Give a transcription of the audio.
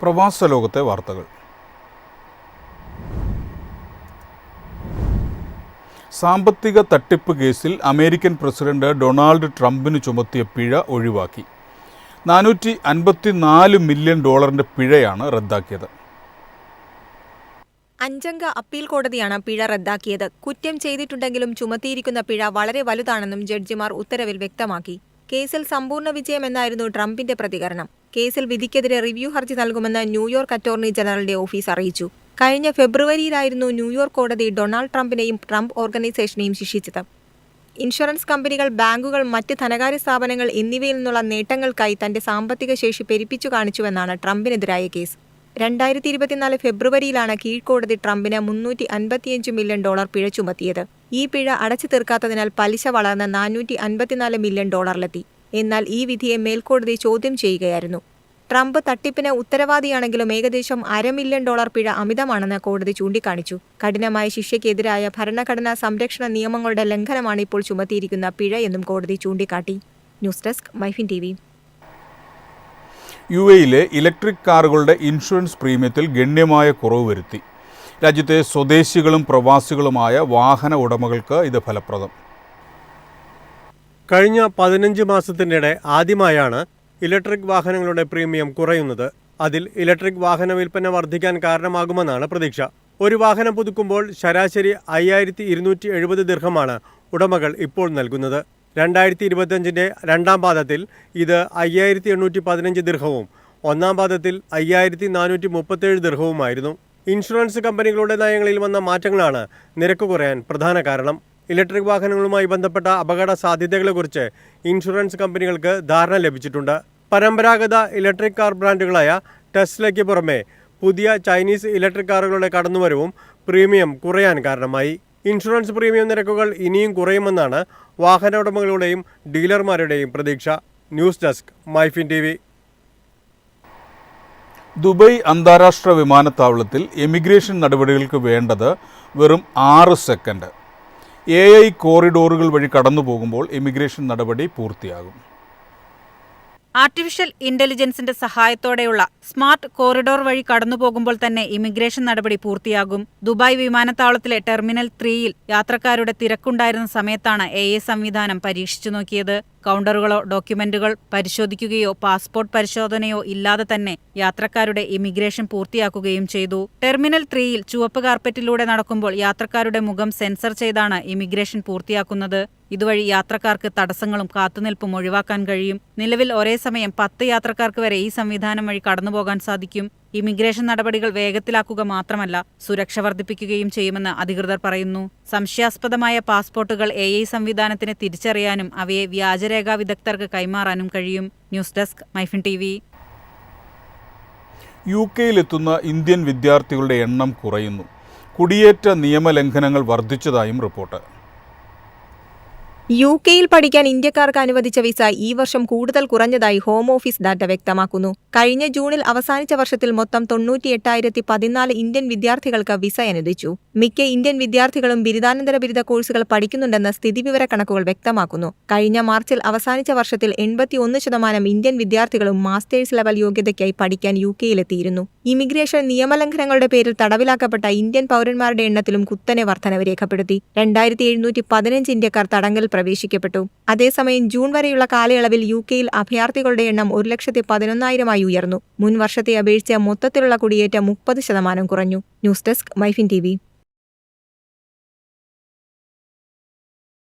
പ്രവാസ ലോകത്തെ വാർത്തകൾ. സാമ്പത്തിക തട്ടിപ്പ് കേസിൽ അമേരിക്കൻ പ്രസിഡന്റ് ഡൊണാൾഡ് ട്രംപിന് ചുമത്തിയ പിഴ ഒഴിവാക്കി. $454 മില്യൺ പിഴയാണ് റദ്ദാക്കിയത്. 5-അംഗ അപ്പീൽ കോടതിയാണ് പിഴ റദ്ദാക്കിയത്. കുറ്റം ചെയ്തിട്ടുണ്ടെങ്കിലും ചുമത്തിയിരിക്കുന്ന പിഴ വളരെ വലുതാണെന്നും ജഡ്ജിമാർ ഉത്തരവിൽ വ്യക്തമാക്കി. കേസിൽ സമ്പൂർണ്ണ വിജയമെന്നായിരുന്നു ട്രംപിന്റെ പ്രതികരണം. കേസിൽ വിധിക്കെതിരെ റിവ്യൂ ഹർജി നൽകുമെന്ന് ന്യൂയോർക്ക് അറ്റോർണി ജനറലിന്റെ ഓഫീസ് അറിയിച്ചു. കഴിഞ്ഞ ഫെബ്രുവരിയിലായിരുന്നു ന്യൂയോർക്ക് കോടതി ഡൊണാൾഡ് ട്രംപിനെയും ട്രംപ് ഓർഗനൈസേഷനെയും ശിക്ഷിച്ചത്. ഇൻഷുറൻസ് കമ്പനികൾ, ബാങ്കുകൾ, മറ്റ് ധനകാര്യ സ്ഥാപനങ്ങൾ എന്നിവയിൽ നിന്നുള്ള നേട്ടങ്ങൾക്കായി തന്റെ സാമ്പത്തിക ശേഷി പെരുപ്പിച്ചു കാണിച്ചുവെന്നാണ് ട്രംപിനെതിരായ കേസ്. 2024 ഫെബ്രുവരിയിലാണ് കീഴ്ക്കോടതി ട്രംപിന് $355 മില്യൺ പിഴ ചുമത്തിയത്. ഈ പിഴ അടച്ചു തീർക്കാത്തതിനാൽ പലിശ വളർന്ന് $454 മില്യൺ എന്നാൽ ഈ വിധിയെ മേൽക്കോടതി ചോദ്യം ചെയ്യുകയായിരുന്നു. ട്രംപ് തട്ടിപ്പിന് ഉത്തരവാദിയാണെങ്കിലും ഏകദേശം $500 മില്യൺ പിഴ അമിതമാണെന്ന് കോടതി ചൂണ്ടിക്കാണിച്ചു. കഠിനമായ ശിക്ഷയ്ക്കെതിരായ ഭരണഘടനാ സംരക്ഷണ നിയമങ്ങളുടെ ലംഘനമാണ് ഇപ്പോൾ ചുമത്തിയിരിക്കുന്ന പിഴ എന്നും കോടതി ചൂണ്ടിക്കാട്ടി. News desk MyFin TV. UAE-യിലെ ഇലക്ട്രിക് കാറുകളുടെ ഇൻഷുറൻസ് പ്രീമിയത്തിൽ ഗണ്യമായ കുറവ് വരുത്തി. രാജ്യത്തെ സ്വദേശികളും പ്രവാസികളുമായ വാഹന ഉടമകൾക്ക് ഇത് ഫലപ്രദം. കഴിഞ്ഞ 15 മാസത്തിനിടെ ആദ്യമായാണ് ഇലക്ട്രിക് വാഹനങ്ങളുടെ പ്രീമിയം കുറയുന്നത്. അതിൽ ഇലക്ട്രിക് വാഹന വിൽപ്പന വർദ്ധിക്കാൻ കാരണമാകുമെന്നാണ് പ്രതീക്ഷ. ഒരു വാഹനം പുതുക്കുമ്പോൾ ശരാശരി 5270 ദിർഹമാണ് ഉടമകൾ ഇപ്പോൾ നൽകുന്നത്. 2025 രണ്ടാം പാദത്തിൽ ഇത് 5815 ദിർഹവും ഒന്നാം പാദത്തിൽ 5437 ദിർഹവുമായിരുന്നു. ഇൻഷുറൻസ് കമ്പനികളുടെ നയങ്ങളിൽ വന്ന മാറ്റങ്ങളാണ് നിരക്ക് കുറയാൻ പ്രധാന കാരണം. ഇലക്ട്രിക് വാഹനങ്ങളുമായി ബന്ധപ്പെട്ട അപകട സാധ്യതകളെക്കുറിച്ച് ഇൻഷുറൻസ് കമ്പനികൾക്ക് ധാരണ ലഭിച്ചിട്ടുണ്ട്. പരമ്പരാഗത ഇലക്ട്രിക് കാർ ബ്രാൻഡുകളായ ടെസ്ലയ്ക്ക് പുറമെ പുതിയ ചൈനീസ് ഇലക്ട്രിക് കാറുകളുടെ കടന്നുവരവും പ്രീമിയം കുറയാൻ കാരണമായി. ഇൻഷുറൻസ് പ്രീമിയം നിരക്കുകൾ ഇനിയും കുറയുമെന്നാണ് വാഹന ഉടമകളുടെയും ഡീലർമാരുടെയും പ്രതീക്ഷ. News desk MyFin TV. Dubai അന്താരാഷ്ട്ര വിമാനത്താവളത്തിൽ എമിഗ്രേഷൻ നടപടികൾക്ക് വേണ്ടത് വെറും 6 സെക്കൻഡ്. AI കോറിഡോറുകൾ വഴി കടന്നു പോകുമ്പോൾ എമിഗ്രേഷൻ നടപടി പൂർത്തിയാകും. ആർട്ടിഫിഷ്യൽ ഇന്റലിജൻസിന്റെ സഹായത്തോടെയുള്ള സ്മാർട്ട് കോറിഡോർ വഴി കടന്നുപോകുമ്പോൾ തന്നെ ഇമിഗ്രേഷൻ നടപടി പൂർത്തിയാകും. ദുബായ് വിമാനത്താവളത്തിലെ ടെർമിനൽ 3-ൽ യാത്രക്കാരുടെ തിരക്കുണ്ടായിരുന്ന സമയത്താണ് AI സംവിധാനം പരീക്ഷിച്ചു നോക്കിയത്. കൗണ്ടറുകളോ ഡോക്യുമെന്റുകൾ പരിശോധിക്കുകയോ പാസ്പോർട്ട് പരിശോധനയോ ഇല്ലാതെ തന്നെ യാത്രക്കാരുടെ ഇമിഗ്രേഷൻ പൂർത്തിയാക്കുകയും ചെയ്തു. ടെർമിനൽ 3-ൽ ചുവപ്പ് കാർപ്പറ്റിലൂടെ നടക്കുമ്പോൾ യാത്രക്കാരുടെ മുഖം സെൻസർ ചെയ്താണ് ഇമിഗ്രേഷൻ പൂർത്തിയാക്കുന്നത്. ഇതുവഴി യാത്രക്കാർക്ക് തടസ്സങ്ങളും കാത്തുനിൽപ്പും ഒഴിവാക്കാൻ കഴിയും. നിലവിൽ ഒരേ സമയം 10 യാത്രക്കാർക്ക് വരെ ഈ സംവിധാനം വഴി കടന്നുപോകാൻ സാധിക്കും. ഇമിഗ്രേഷൻ നടപടികൾ വേഗത്തിലാക്കുക മാത്രമല്ല, സുരക്ഷ വർദ്ധിപ്പിക്കുകയും ചെയ്യുമെന്ന് അധികൃതർ പറയുന്നു. സംശയാസ്പദമായ പാസ്പോർട്ടുകൾ AI സംവിധാനത്തിന് തിരിച്ചറിയാനും അവയെ വ്യാജരേഖാ വിദഗ്ധർക്ക് കൈമാറാനും കഴിയും. News desk MyFin TV. UK-യിലെത്തുന്ന ഇന്ത്യൻ വിദ്യാർത്ഥികളുടെ എണ്ണം കുറയുന്നു. കുടിയേറ്റ നിയമലംഘനങ്ങൾ വർദ്ധിച്ചതായും റിപ്പോർട്ട്. UK-യിൽ പഠിക്കാൻ ഇന്ത്യക്കാർക്ക് അനുവദിച്ച വിസ ഈ വർഷം കൂടുതൽ കുറഞ്ഞതായി ഹോം ഓഫീസ് ഡാറ്റ വ്യക്തമാക്കുന്നു. കഴിഞ്ഞ ജൂണിൽ അവസാനിച്ച വർഷത്തിൽ മൊത്തം 98,014 ഇന്ത്യൻ വിദ്യാർത്ഥികൾക്ക് വിസ അനുവദിച്ചു. മിക്ക ഇന്ത്യൻ വിദ്യാർത്ഥികളും ബിരുദാനന്തര ബിരുദ കോഴ്സുകൾ പഠിക്കുന്നുണ്ടെന്ന് സ്ഥിതിവിവര കണക്കുകൾ വ്യക്തമാക്കുന്നു. കഴിഞ്ഞ മാർച്ചിൽ അവസാനിച്ച വർഷത്തിൽ 81% ഇന്ത്യൻ വിദ്യാർത്ഥികളും മാസ്റ്റേഴ്സ് ലെവൽ യോഗ്യതയ്ക്കായി പഠിക്കാൻ UK-യിലെത്തിയിരുന്നു. ഇമിഗ്രേഷൻ നിയമലംഘനങ്ങളുടെ പേരിൽ തടവിലാക്കപ്പെട്ട ഇന്ത്യൻ പൗരന്മാരുടെ എണ്ണത്തിലും കുത്തനെ വർധനവ് രേഖപ്പെടുത്തി. 2715 ഇന്ത്യക്കാർ തടങ്കൽ പ്രവേശിക്കപ്പെട്ടു. അതേസമയം ജൂൺ വരെയുള്ള കാലയളവിൽ UK-യിൽ അഭയാർത്ഥികളുടെ എണ്ണം 1,11,000 ഉയർന്നു. മുൻ വർഷത്തെ അപേക്ഷിച്ച് മൊത്തത്തിലുള്ള കുടിയേറ്റം 30% കുറഞ്ഞു. News desk MyFin TV.